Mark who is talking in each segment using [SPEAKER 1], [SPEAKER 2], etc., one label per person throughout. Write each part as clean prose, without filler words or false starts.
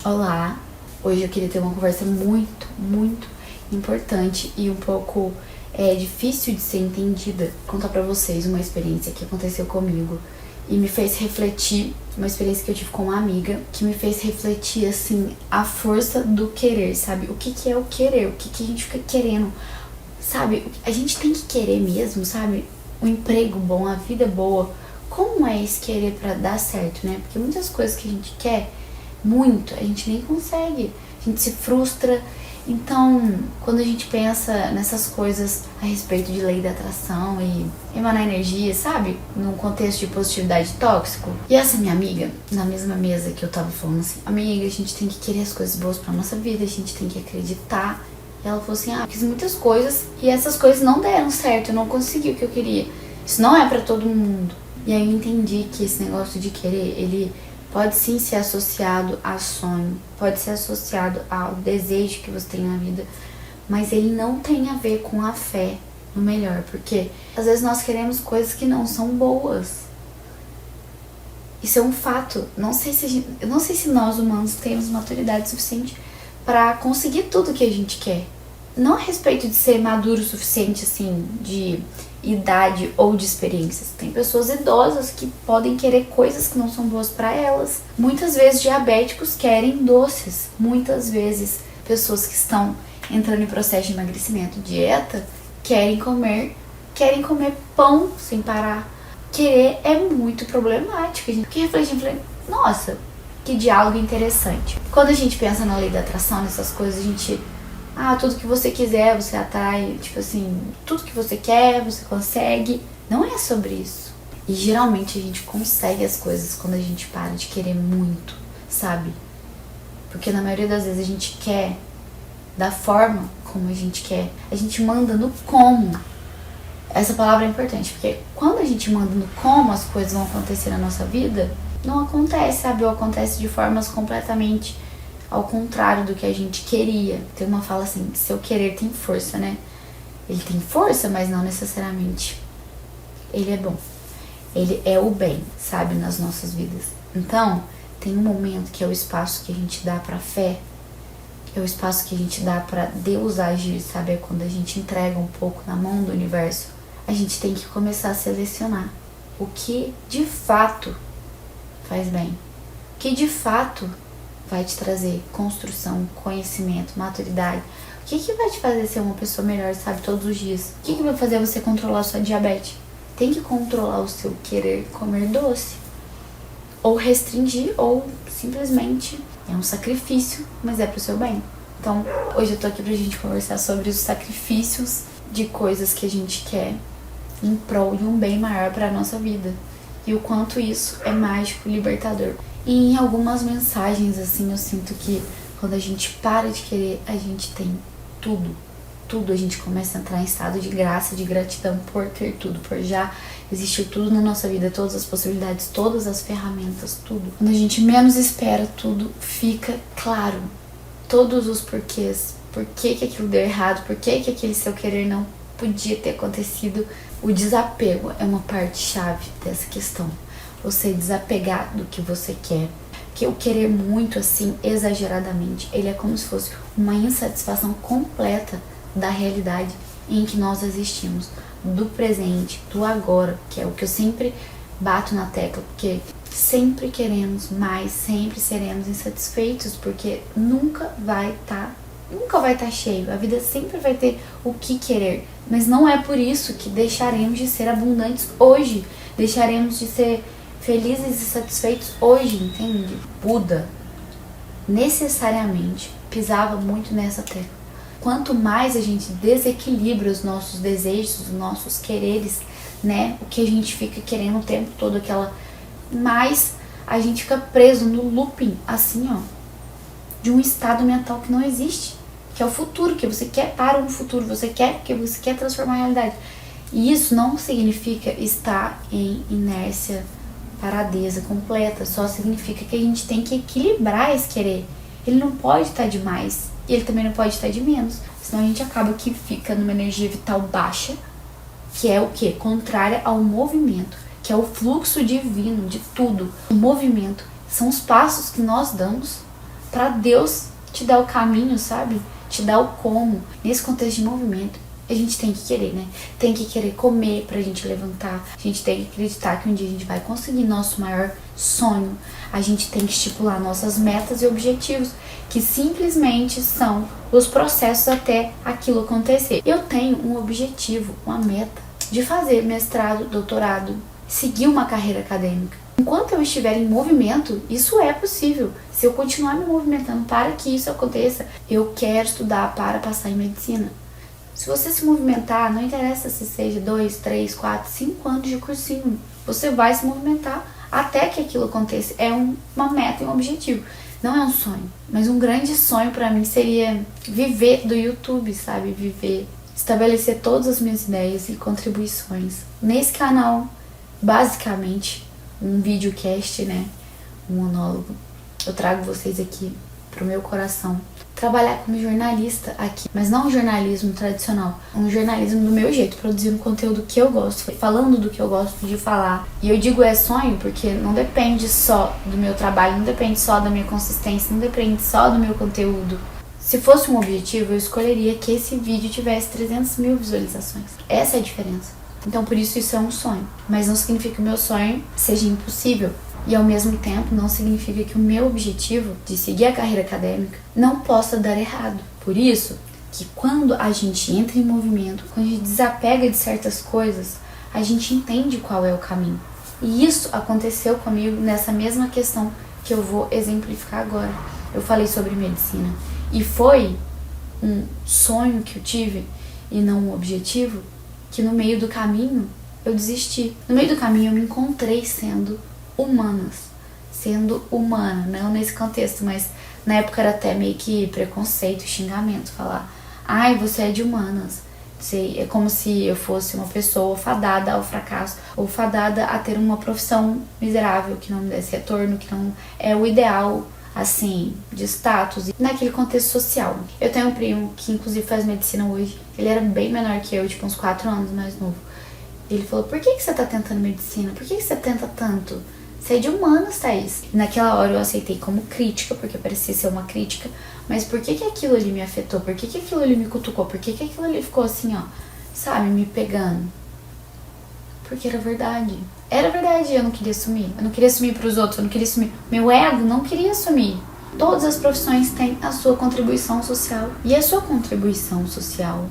[SPEAKER 1] Olá, hoje eu queria ter uma conversa muito importante e um pouco difícil de ser entendida. Contar pra vocês uma experiência que aconteceu comigo e me fez refletir, uma experiência que eu tive com uma amiga, que me fez refletir, assim, a força do querer, sabe? O que é o querer, o que a gente fica querendo, sabe? A gente tem que querer mesmo, sabe? Um emprego bom, a vida boa. Como é esse querer pra dar certo, né? Porque muitas coisas que a gente quer muito, a gente nem consegue, a gente se frustra. Então, quando a gente pensa nessas coisas a respeito de lei da atração e emanar energia, sabe? Num contexto de positividade tóxico. E essa minha amiga, na mesma mesa que eu tava falando assim, amiga, a gente tem que querer as coisas boas pra nossa vida, a gente tem que acreditar. E ela falou assim, eu fiz muitas coisas e essas coisas não deram certo, eu não consegui o que eu queria. Isso não é pra todo mundo. E aí eu entendi que esse negócio de querer, ele pode sim ser associado a sonho, pode ser associado ao desejo que você tem na vida, mas ele não tem a ver com a fé no melhor, porque às vezes nós queremos coisas que não são boas. Isso é um fato. Eu não sei se nós humanos temos maturidade suficiente para conseguir tudo que a gente quer. Não a respeito de ser maduro o suficiente, assim, de idade ou de experiências. Tem pessoas idosas que podem querer coisas que não são boas para elas. Muitas vezes diabéticos querem doces. Muitas vezes pessoas que estão entrando em processo de emagrecimento, dieta, querem comer pão sem parar. Querer é muito problemático. A gente fica refletindo, nossa, que diálogo interessante. Quando a gente pensa na lei da atração, nessas coisas, a gente... tudo que você quiser, você atrai, tipo assim, tudo que você quer, você consegue. Não é sobre isso. E geralmente a gente consegue as coisas quando a gente para de querer muito, sabe? Porque na maioria das vezes a gente quer da forma como a gente quer. A gente manda no como. Essa palavra é importante, porque quando a gente manda no como as coisas vão acontecer na nossa vida, não acontece, sabe? Ou acontece de formas completamente ao contrário do que a gente queria. Tem uma fala assim, seu querer tem força, né? Ele tem força, mas não necessariamente ele é bom. Ele é o bem, sabe, nas nossas vidas. Então, tem um momento que é o espaço que a gente dá pra fé, é o espaço que a gente dá pra Deus agir, sabe? É quando a gente entrega um pouco na mão do universo. A gente tem que começar a selecionar o que de fato faz bem, o que de fato vai te trazer construção, conhecimento, maturidade. O que vai te fazer ser uma pessoa melhor, sabe, todos os dias? O que vai fazer você controlar a sua diabetes? Tem que controlar o seu querer comer doce. Ou restringir, ou simplesmente é um sacrifício, mas é pro seu bem. Então, hoje eu tô aqui pra gente conversar sobre os sacrifícios de coisas que a gente quer em prol de um bem maior pra nossa vida. E o quanto isso é mágico e libertador. E em algumas mensagens, assim, eu sinto que quando a gente para de querer, a gente tem tudo. Tudo, a gente começa a entrar em estado de graça, de gratidão por ter tudo, por já existir tudo na nossa vida, todas as possibilidades, todas as ferramentas, tudo. Quando a gente menos espera, tudo fica claro. Todos os porquês. Por que aquilo deu errado, por que aquele seu querer não podia ter acontecido. O desapego é uma parte chave dessa questão. Você desapegar do que você quer. Porque o querer muito, assim, exageradamente, ele é como se fosse uma insatisfação completa da realidade em que nós existimos. Do presente, do agora, que é o que eu sempre bato na tecla. Porque sempre queremos mais, sempre seremos insatisfeitos, porque nunca vai estar cheio. A vida sempre vai ter o que querer. Mas não é por isso que deixaremos de ser abundantes hoje. Deixaremos de ser felizes e satisfeitos hoje, entende? Buda necessariamente pisava muito nessa tecla. Quanto mais a gente desequilibra os nossos desejos, os nossos quereres, né? O que a gente fica querendo o tempo todo, mais a gente fica preso no looping, assim, ó, de um estado mental que não existe, que é o futuro, que você quer para um futuro, você quer porque você quer transformar a realidade. E isso não significa estar em inércia, paradeza completa, só significa que a gente tem que equilibrar esse querer. Ele não pode estar demais e ele também não pode estar de menos, senão a gente acaba que fica numa energia vital baixa, que é o quê? Contrária ao movimento, que é o fluxo divino de tudo. O movimento são os passos que nós damos pra Deus te dar o caminho, sabe? Te dar o como. Nesse contexto de movimento, a gente tem que querer, né? Tem que querer comer pra gente levantar. A gente tem que acreditar que um dia a gente vai conseguir nosso maior sonho. A gente tem que estipular nossas metas e objetivos, que simplesmente são os processos até aquilo acontecer. Eu tenho um objetivo, uma meta de fazer mestrado, doutorado, seguir uma carreira acadêmica. Enquanto eu estiver em movimento, isso é possível. Se eu continuar me movimentando para que isso aconteça, eu quero estudar para passar em medicina. Se você se movimentar, não interessa se seja 2, 3, 4, 5 anos de cursinho, você vai se movimentar até que aquilo aconteça. É uma meta e um objetivo. Não é um sonho, mas um grande sonho pra mim seria viver do YouTube, sabe? Estabelecer todas as minhas ideias e contribuições nesse canal, basicamente um videocast, né? Um monólogo. Eu trago vocês aqui pro meu coração. Trabalhar como jornalista aqui, mas não um jornalismo tradicional, um jornalismo do meu jeito, produzindo conteúdo que eu gosto, falando do que eu gosto de falar. E eu digo sonho porque não depende só do meu trabalho, não depende só da minha consistência, não depende só do meu conteúdo. Se fosse um objetivo, eu escolheria que esse vídeo tivesse 300 mil visualizações. Essa é a diferença. Então por isso é um sonho, mas não significa que o meu sonho seja impossível. E ao mesmo tempo não significa que o meu objetivo de seguir a carreira acadêmica não possa dar errado. Por isso que quando a gente entra em movimento, quando a gente desapega de certas coisas, a gente entende qual é o caminho. E isso aconteceu comigo nessa mesma questão que eu vou exemplificar agora. Eu falei sobre medicina e foi um sonho que eu tive e não um objetivo, que no meio do caminho eu desisti. No meio do caminho eu me encontrei sendo humana, não nesse contexto, mas na época era até meio que preconceito, xingamento, falar, ai, você é de humanas. É como se eu fosse uma pessoa fadada ao fracasso, ou fadada a ter uma profissão miserável, que não me desse retorno, que não é o ideal, assim, de status, naquele contexto social. Eu tenho um primo que inclusive faz medicina hoje, ele era bem menor que eu, tipo uns 4 anos mais novo. Ele falou, por que você tá tentando medicina? Por que você tenta tanto? Você é de humanas, Thaís. Naquela hora eu aceitei como crítica, porque parecia ser uma crítica, mas por que aquilo ali me afetou? Por que aquilo ali me cutucou? Por que aquilo ali ficou assim, ó, sabe, me pegando? Porque era verdade. Era verdade, eu não queria assumir. Eu não queria assumir pros outros, eu não queria assumir. Meu ego não queria assumir. Todas as profissões têm a sua contribuição social. E a sua contribuição social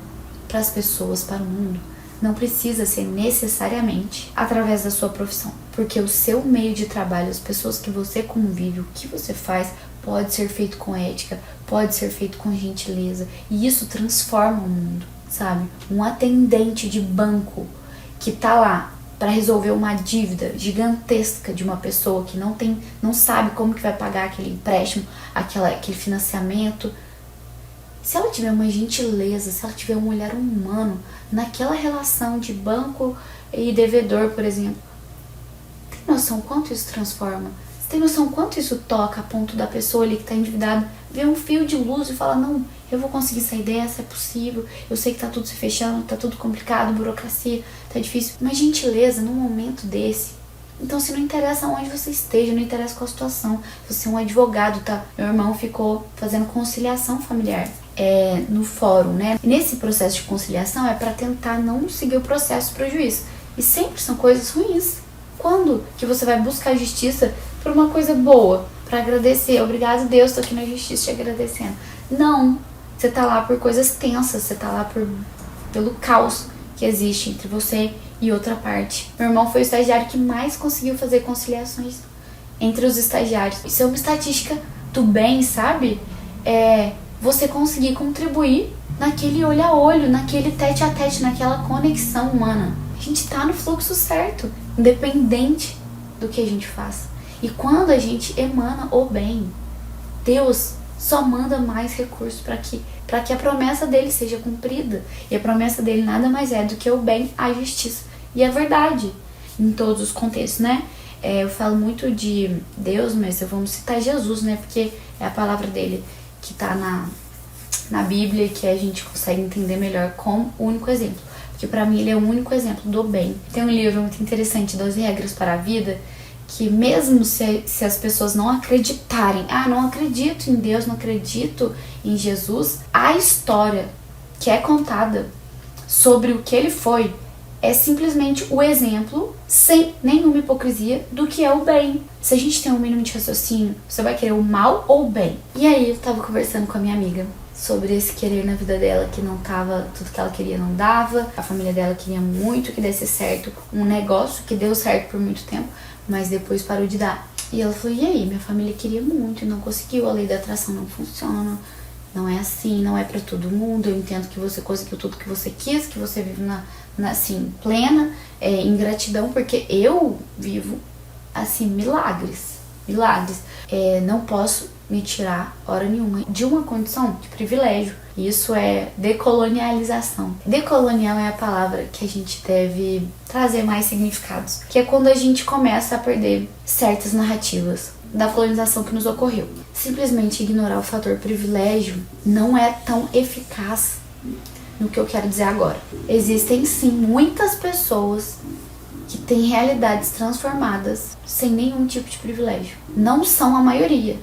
[SPEAKER 1] para as pessoas, para o mundo, não precisa ser necessariamente através da sua profissão, porque o seu meio de trabalho, as pessoas que você convive, o que você faz, pode ser feito com ética, pode ser feito com gentileza, e isso transforma o mundo, sabe? Um atendente de banco que tá lá para resolver uma dívida gigantesca de uma pessoa que não sabe como que vai pagar aquele empréstimo, aquele financiamento. Se ela tiver uma gentileza, se ela tiver um olhar humano naquela relação de banco e devedor, por exemplo, tem noção quanto isso transforma? Você tem noção quanto isso toca a ponto da pessoa ali que está endividada ver um fio de luz e falar, não, eu vou conseguir sair dessa, é possível, eu sei que tá tudo se fechando, tá tudo complicado, burocracia, tá difícil. Uma gentileza num momento desse. Então, se não interessa onde você esteja, não interessa qual a situação, se você é um advogado, tá? Meu irmão ficou fazendo conciliação familiar no fórum, né? E nesse processo de conciliação é para tentar não seguir o processo para o juiz. E sempre são coisas ruins. Quando que você vai buscar justiça por uma coisa boa, para agradecer? Obrigado, Deus, tô aqui na justiça te agradecendo. Não, você tá lá por coisas tensas, você tá lá pelo caos que existe entre você e outra parte. Meu irmão foi o estagiário que mais conseguiu fazer conciliações entre os estagiários. Isso é uma estatística do bem, sabe? Você conseguir contribuir naquele olho a olho, naquele tete a tete, naquela conexão humana. A gente tá no fluxo certo, independente do que a gente faz. E quando a gente emana o bem, Deus só manda mais recursos para que a promessa dele seja cumprida. E a promessa dele nada mais é do que o bem, a justiça e a verdade, em todos os contextos, né? Eu falo muito de Deus, mas vamos citar Jesus, né? Porque é a palavra dele que tá na Bíblia e que a gente consegue entender melhor como o único exemplo. Porque para mim ele é o único exemplo do bem. Tem um livro muito interessante, 12 Regras para a Vida, que mesmo se as pessoas não acreditarem, não acredito em Deus, não acredito em Jesus, a história que é contada sobre o que ele foi é simplesmente o exemplo, sem nenhuma hipocrisia, do que é o bem. Se a gente tem um mínimo de raciocínio, você vai querer o mal ou o bem? E aí eu tava conversando com a minha amiga sobre esse querer na vida dela, que não tava, tudo que ela queria não dava, a família dela queria muito que desse certo, um negócio que deu certo por muito tempo, mas depois parou de dar. E ela falou, e aí, minha família queria muito e não conseguiu, a lei da atração não funciona, não é assim, não é pra todo mundo, eu entendo que você conseguiu tudo que você quis, que você vive assim, plena, em gratidão, porque eu vivo, assim, milagres. Não posso me tirar, hora nenhuma, de uma condição de privilégio. Isso é decolonialização. Decolonial é a palavra que a gente deve trazer mais significados, que é quando a gente começa a perder certas narrativas da colonização que nos ocorreu. Simplesmente ignorar o fator privilégio não é tão eficaz no que eu quero dizer agora. Existem sim muitas pessoas que têm realidades transformadas sem nenhum tipo de privilégio. Não são a maioria,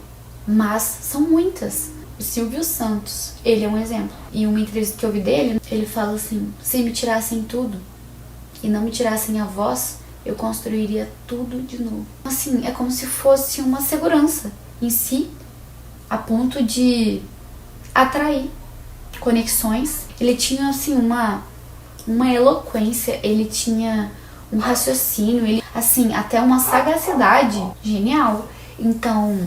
[SPEAKER 1] mas são muitas. O Silvio Santos, ele é um exemplo. Em uma entrevista que eu vi dele, ele fala assim, se me tirassem tudo e não me tirassem a voz, eu construiria tudo de novo. Assim, é como se fosse uma segurança em si, a ponto de atrair conexões. Ele tinha assim uma eloquência, ele tinha um raciocínio, ele assim, até uma sagacidade genial. Então,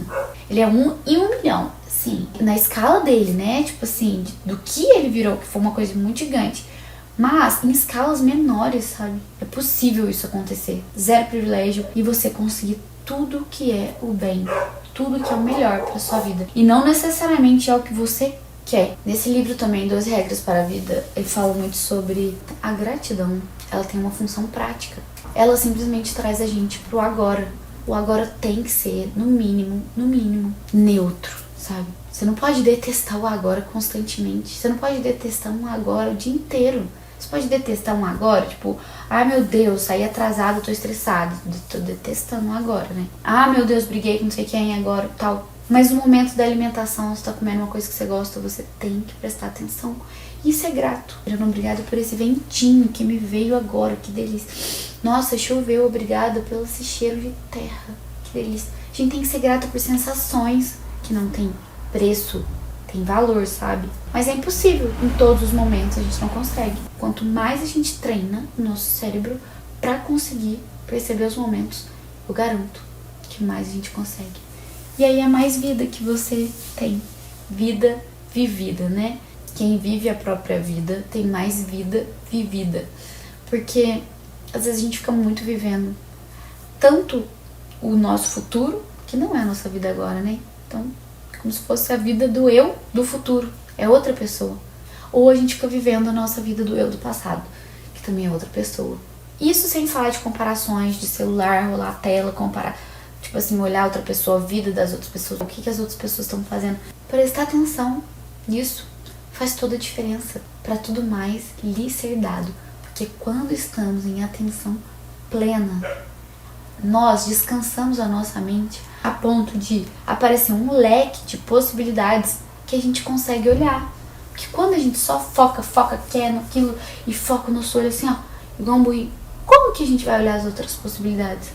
[SPEAKER 1] ele é 1 em 1 milhão, sim, na escala dele, né? Tipo assim, do que ele virou, que foi uma coisa muito gigante. Mas em escalas menores, sabe? É possível isso acontecer. Zero privilégio e você conseguir tudo que é o bem, tudo que é o melhor pra sua vida. E não necessariamente é o que você quer. Nesse livro também, 12 Regras para a Vida, ele fala muito sobre a gratidão. Ela tem uma função prática. Ela simplesmente traz a gente pro agora. O agora tem que ser, no mínimo, neutro, sabe? Você não pode detestar o agora constantemente. Você não pode detestar um agora o dia inteiro. Você pode detestar um agora, tipo, meu Deus, saí atrasado, tô estressado. Tô detestando um agora, né? Meu Deus, briguei com não sei quem agora, tal. Mas no momento da alimentação, você tá comendo uma coisa que você gosta, você tem que prestar atenção. E ser grato. Obrigada por esse ventinho que me veio agora, que delícia. Nossa, choveu, obrigada pelo esse cheiro de terra, que delícia. A gente tem que ser grato por sensações que não tem preço, tem valor, sabe? Mas é impossível, em todos os momentos a gente não consegue. Quanto mais a gente treina o nosso cérebro pra conseguir perceber os momentos, eu garanto que mais a gente consegue. E aí é mais vida que você tem. Vida vivida, né? Quem vive a própria vida tem mais vida vivida. Porque às vezes a gente fica muito vivendo tanto o nosso futuro, que não é a nossa vida agora, né? Então, é como se fosse a vida do eu do futuro. É outra pessoa. Ou a gente fica vivendo a nossa vida do eu do passado, que também é outra pessoa. Isso sem falar de comparações de celular, rolar a tela, comparar. Tipo assim, olhar outra pessoa, a vida das outras pessoas, o que as outras pessoas estão fazendo. Prestar atenção nisso faz toda a diferença para tudo mais lhe ser dado. Porque quando estamos em atenção plena, nós descansamos a nossa mente a ponto de aparecer um leque de possibilidades que a gente consegue olhar. Porque quando a gente só foca, quer naquilo e foca no nosso olho assim, igual um burrinho, como que a gente vai olhar as outras possibilidades?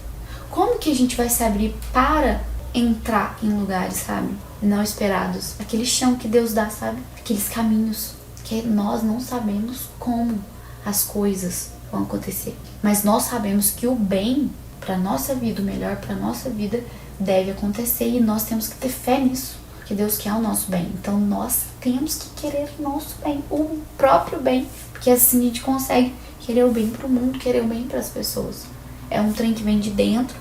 [SPEAKER 1] Como que a gente vai se abrir para entrar em lugares, sabe? Não esperados. Aquele chão que Deus dá, sabe? Aqueles caminhos que nós não sabemos como as coisas vão acontecer. Mas nós sabemos que o bem para nossa vida, o melhor para nossa vida deve acontecer e nós temos que ter fé nisso. Que Deus quer o nosso bem. Então nós temos que querer o nosso bem, o próprio bem. Porque assim a gente consegue querer o bem pro mundo, querer o bem para as pessoas. É um trem que vem de dentro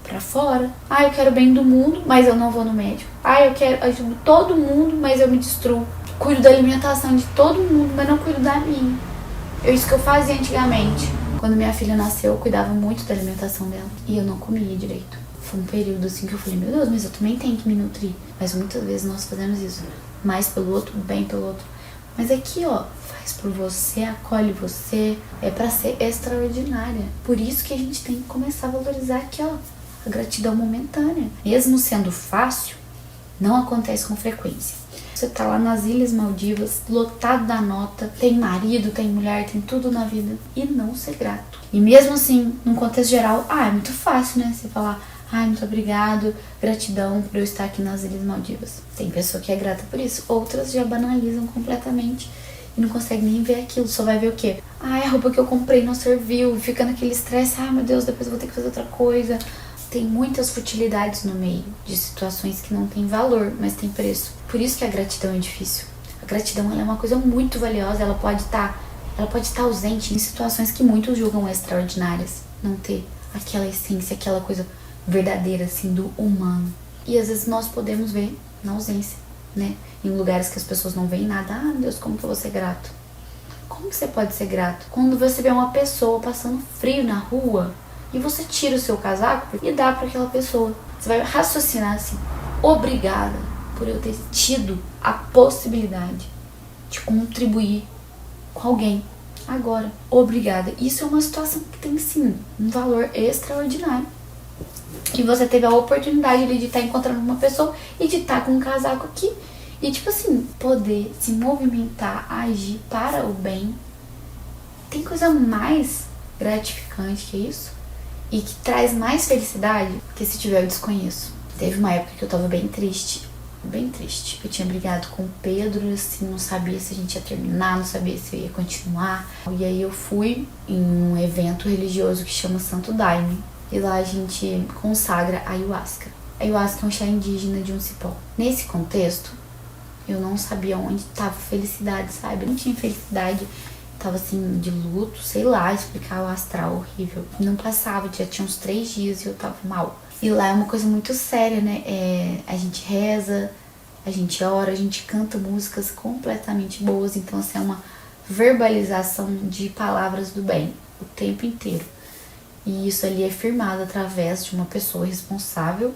[SPEAKER 1] pra fora. Eu quero o bem do mundo, mas eu não vou no médico. Eu quero ajudo todo mundo, mas eu me destruo. Cuido da alimentação de todo mundo, mas não cuido da minha. Isso que eu fazia antigamente. Quando minha filha nasceu, eu cuidava muito da alimentação dela. E eu não comia direito. Foi um período assim que eu falei, meu Deus, mas eu também tenho que me nutrir. Mas muitas vezes nós fazemos isso. Mais pelo outro, bem pelo outro. Mas aqui, faz por você, acolhe você. É pra ser extraordinária. Por isso que a gente tem que começar a valorizar aqui, a gratidão momentânea. Mesmo sendo fácil, não acontece com frequência. Você tá lá nas Ilhas Maldivas, lotado da nota, tem marido, tem mulher, tem tudo na vida, e não ser grato. E mesmo assim, num contexto geral, é muito fácil, né? Você falar, muito obrigado, gratidão por eu estar aqui nas Ilhas Maldivas. Tem pessoa que é grata por isso, outras já banalizam completamente e não consegue nem ver aquilo, só vai ver o quê? A roupa que eu comprei não serviu, fica naquele estresse, meu Deus, depois eu vou ter que fazer outra coisa. Tem muitas futilidades no meio de situações que não tem valor, mas tem preço. Por isso que a gratidão é difícil. A gratidão ela é uma coisa muito valiosa, ela pode estar ausente em situações que muitos julgam extraordinárias. Não ter aquela essência, aquela coisa verdadeira, assim, do humano. E às vezes nós podemos ver na ausência, né? Em lugares que as pessoas não veem nada. Meu Deus, como que eu vou ser grato? Como que você pode ser grato? Quando você vê uma pessoa passando frio na rua e você tira o seu casaco e dá para aquela pessoa. Você vai raciocinar assim, obrigada por eu ter tido a possibilidade de contribuir com alguém. Agora, obrigada. Isso é uma situação que tem sim um valor extraordinário. E você teve a oportunidade ali de estar encontrando uma pessoa e de estar com um casaco aqui. E tipo assim, poder se movimentar, agir para o bem. Tem coisa mais gratificante que isso? E que traz mais felicidade que se tiver eu desconheço. Teve uma época que eu tava bem triste. Eu tinha brigado com o Pedro, assim, não sabia se a gente ia terminar, não sabia se eu ia continuar. E aí eu fui em um evento religioso que chama Santo Daime. E lá a gente consagra a ayahuasca. A ayahuasca é um chá indígena de um cipó. Nesse contexto, eu não sabia onde estava felicidade, sabe? Eu não tinha felicidade. Tava assim, de luto, sei lá, explicar o astral horrível. Não passava, já tinha uns 3 dias e eu tava mal. E lá é uma coisa muito séria, né? A gente reza, a gente ora, a gente canta músicas completamente boas. Então, assim, é uma verbalização de palavras do bem o tempo inteiro. E isso ali é firmado através de uma pessoa responsável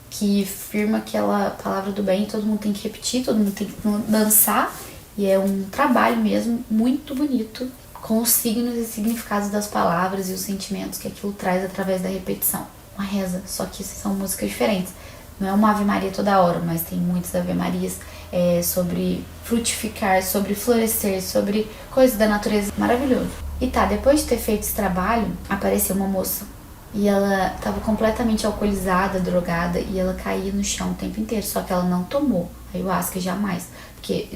[SPEAKER 1] que firma aquela palavra do bem. Todo mundo tem que repetir, todo mundo tem que dançar. E é um trabalho mesmo muito bonito, com os signos e significados das palavras e os sentimentos que aquilo traz através da repetição. Uma reza, só que são músicas diferentes. Não é uma Ave Maria toda hora, mas tem muitas Ave Marias sobre frutificar, sobre florescer, sobre coisas da natureza. Maravilhoso. E depois de ter feito esse trabalho, apareceu uma moça. E ela estava completamente alcoolizada, drogada, e ela caía no chão o tempo inteiro. Só que ela não tomou ayahuasca jamais. Porque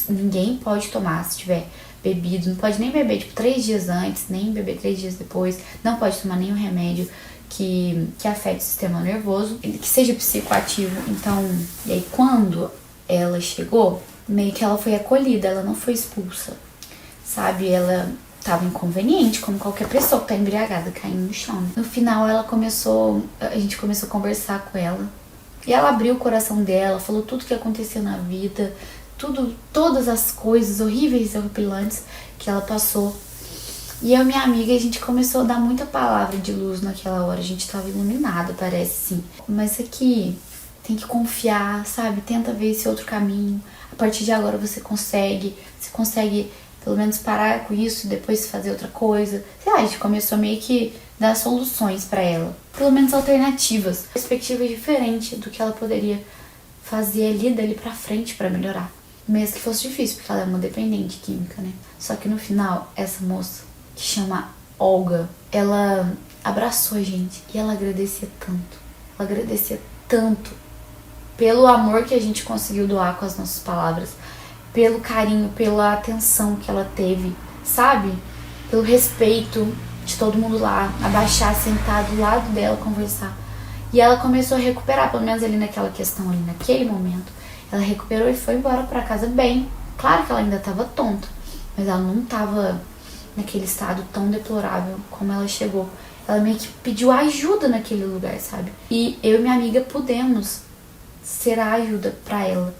[SPEAKER 1] ninguém pode tomar se tiver bebido. Não pode nem beber 3 dias antes, nem beber 3 dias depois. Não pode tomar nenhum remédio que afete o sistema nervoso, que seja psicoativo. Então, e aí quando ela chegou, meio que ela foi acolhida, ela não foi expulsa, sabe? Ela tava inconveniente, como qualquer pessoa que tá embriagada, caindo no chão. No final, a gente começou a conversar com ela. E ela abriu o coração dela, falou tudo que aconteceu na vida, todas as coisas horríveis e horripilantes que ela passou. E eu e minha amiga, a gente começou a dar muita palavra de luz naquela hora. A gente tava iluminado, parece, sim. Mas aqui tem que confiar, sabe? Tenta ver esse outro caminho. A partir de agora você consegue pelo menos parar com isso e depois fazer outra coisa. Sei lá, a gente começou meio que dar soluções pra ela. Pelo menos alternativas. Perspectiva diferente do que ela poderia fazer ali, dali pra frente pra melhorar. Mesmo que fosse difícil, porque ela é uma dependente química, né? Só que no final, essa moça, que chama Olga, ela abraçou a gente e ela agradecia tanto. Ela agradecia tanto pelo amor que a gente conseguiu doar com as nossas palavras, pelo carinho, pela atenção que ela teve, sabe? Pelo respeito de todo mundo lá, abaixar, sentar do lado dela, conversar. E ela começou a recuperar, pelo menos ali naquela questão, ali naquele momento. Ela recuperou e foi embora pra casa bem. Claro que ela ainda tava tonta, mas ela não tava naquele estado tão deplorável como ela chegou. Ela meio que pediu ajuda naquele lugar, sabe? E eu e minha amiga pudemos ser a ajuda pra ela.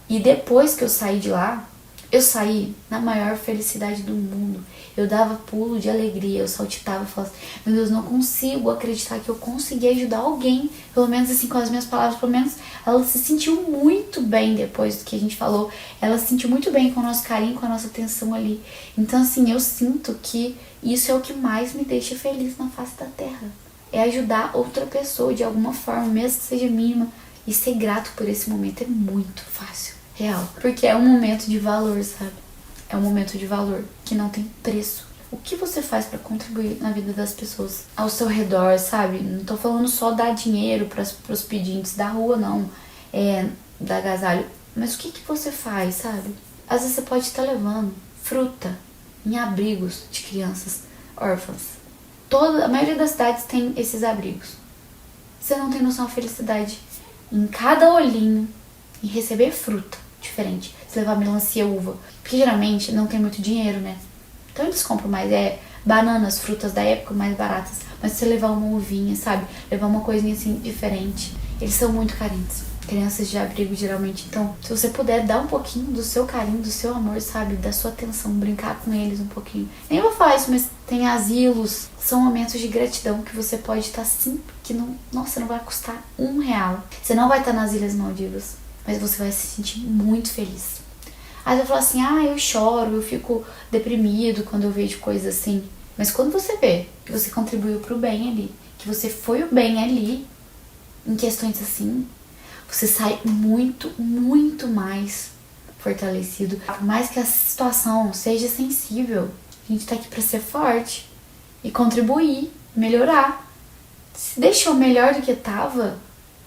[SPEAKER 1] E depois que eu saí de lá, eu saí na maior felicidade do mundo. Eu dava pulo de alegria, eu saltitava e falava assim, meu Deus, não consigo acreditar que eu consegui ajudar alguém. Pelo menos assim, com as minhas palavras, pelo menos ela se sentiu muito bem depois do que a gente falou. Ela se sentiu muito bem com o nosso carinho, com a nossa atenção ali. Então assim, eu sinto que isso é o que mais me deixa feliz na face da terra. é ajudar outra pessoa de alguma forma, mesmo que seja mínima. E ser grato por esse momento é muito fácil, real. Porque é um momento de valor, sabe? É um momento de valor que não tem preço. O que você faz pra contribuir na vida das pessoas ao seu redor, sabe? Não tô falando só dar dinheiro pros pedintes da rua, não. Dar agasalho. Mas o que você faz, sabe? Às vezes você pode estar levando fruta em abrigos de crianças órfãs. A maioria das cidades tem esses abrigos. Você não tem noção da felicidade em cada olhinho, em receber fruta diferente. Se levar melancia, uva. Porque geralmente não tem muito dinheiro, né? Então eles compram mais bananas, frutas da época mais baratas. Mas se você levar uma uvinha, sabe? Levar uma coisinha assim diferente. Eles são muito carentes. Crianças de abrigo, geralmente. Então, se você puder dar um pouquinho do seu carinho, do seu amor, sabe? Da sua atenção, brincar com eles um pouquinho. Nem vou falar isso, mas tem asilos. São momentos de gratidão que você pode estar assim, que não, nossa, não vai custar R$1. Você não vai estar nas Ilhas Maldivas, mas você vai se sentir muito feliz. Aí eu falo assim, eu choro, eu fico deprimido quando eu vejo coisas assim. Mas quando você vê que você contribuiu pro bem ali, que você foi o bem ali, em questões assim, você sai muito, muito mais fortalecido. Por mais que a situação seja sensível, a gente tá aqui pra ser forte e contribuir, melhorar. Se deixou melhor do que tava,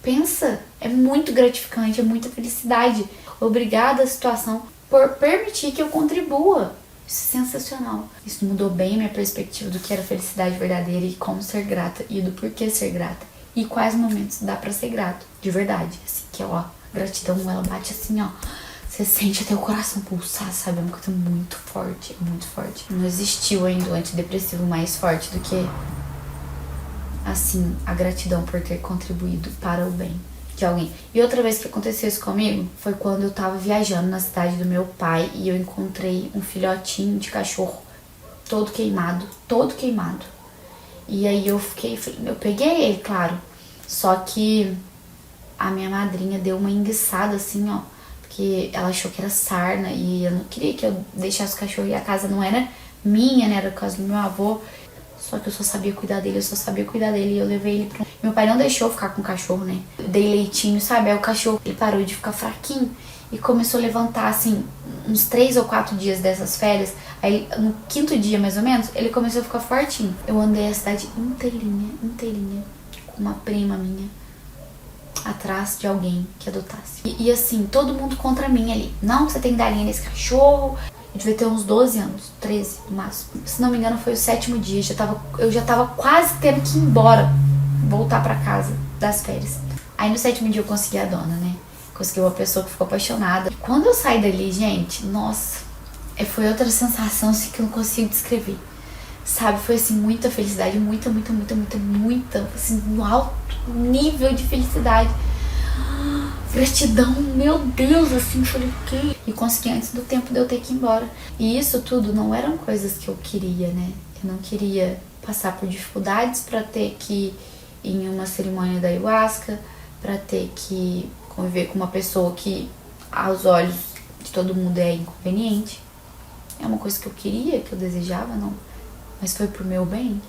[SPEAKER 1] pensa, é muito gratificante, é muita felicidade. Obrigada à situação por permitir que eu contribua. Isso é sensacional. Isso mudou bem a minha perspectiva do que era felicidade verdadeira e como ser grata e do porquê ser grata. E quais momentos dá pra ser grato, de verdade. Assim, que ó, gratidão, ela bate assim, ó. Você sente até o coração pulsar, sabe? É uma coisa muito forte, muito forte. Não existiu ainda um antidepressivo mais forte do que, assim, a gratidão por ter contribuído para o bem de alguém. E outra vez que aconteceu isso comigo foi quando eu tava viajando na cidade do meu pai e eu encontrei um filhotinho de cachorro todo queimado. E aí eu peguei ele, claro. Só que a minha madrinha deu uma enguiçada assim, ó. Porque ela achou que era sarna e eu não queria que eu deixasse o cachorro. E a casa não era minha, né? Era a casa do meu avô. Só que eu só sabia cuidar dele, e eu levei ele pra... Meu pai não deixou eu ficar com o cachorro, né? Eu dei leitinho, sabe? Aí o cachorro, ele parou de ficar fraquinho e começou a levantar, assim, uns 3 ou 4 dias dessas férias. Aí, no 5º dia, mais ou menos, ele começou a ficar fortinho. Eu andei a cidade inteirinha, com uma prima minha, atrás de alguém que adotasse. E assim, todo mundo contra mim ali. Não, você tem que dar linha nesse cachorro. Eu devia ter uns 12 anos, 13 no máximo. Se não me engano, foi o 7º dia. Eu já tava quase tendo que ir embora, voltar pra casa das férias. Aí no 7º dia eu consegui a dona, né? Consegui uma pessoa que ficou apaixonada. E quando eu saí dali, gente, nossa, foi outra sensação assim, que eu não consigo descrever. Sabe, foi assim, muita felicidade, muita, assim, um alto nível de felicidade. Gratidão, meu Deus, assim, falei, o quê? E consegui antes do tempo de eu ter que ir embora. E isso tudo não eram coisas que eu queria, né? Eu não queria passar por dificuldades pra ter que ir em uma cerimônia da ayahuasca, pra ter que conviver com uma pessoa que, aos olhos de todo mundo, é inconveniente. É uma coisa que eu queria, que eu desejava, não. Mas foi pro meu bem.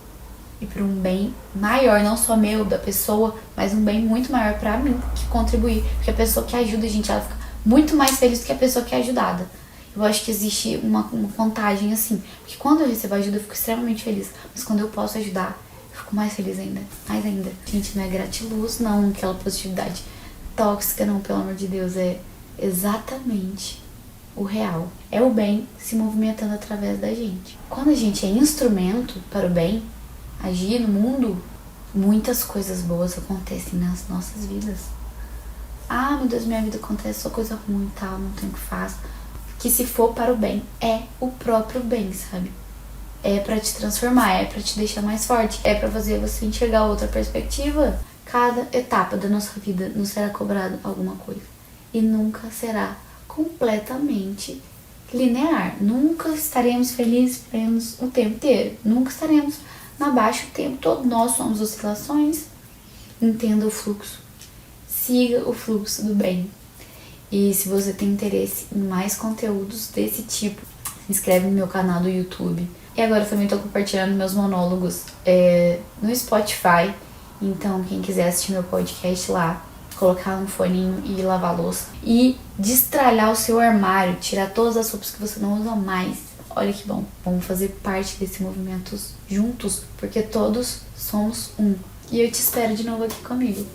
[SPEAKER 1] E para um bem maior, não só meu, da pessoa, mas um bem muito maior pra mim, que contribuir. Porque a pessoa que ajuda a gente, ela fica muito mais feliz do que a pessoa que é ajudada. Eu acho que existe uma contagem assim. Porque quando eu recebo ajuda, eu fico extremamente feliz. Mas quando eu posso ajudar, eu fico mais feliz ainda. Mais ainda. Gente, não é gratiluz, não. Aquela positividade tóxica, não, pelo amor de Deus. É exatamente o real. É o bem se movimentando através da gente. Quando a gente é instrumento para o bem, agir no mundo, muitas coisas boas acontecem nas nossas vidas. Ah, meu Deus, minha vida acontece só coisa ruim e tal, não tenho o que fazer. Que se for para o bem, é o próprio bem, sabe? É pra te transformar, é pra te deixar mais forte, é pra fazer você enxergar outra perspectiva. Cada etapa da nossa vida nos será cobrado alguma coisa. E nunca será completamente linear. Nunca estaremos felizes plenos o tempo inteiro. Nunca estaremos na baixa o tempo todo. Nós somos oscilações. Entenda o fluxo. Siga o fluxo do bem. E se você tem interesse em mais conteúdos desse tipo, se inscreve no meu canal do YouTube. E agora eu também tô compartilhando meus monólogos no Spotify. Então, quem quiser assistir meu podcast lá, colocar um foninho e lavar a louça. E destralhar o seu armário, tirar todas as roupas que você não usa mais. Olha que bom. Vamos fazer parte desse movimento juntos, porque todos somos um. E eu te espero de novo aqui comigo.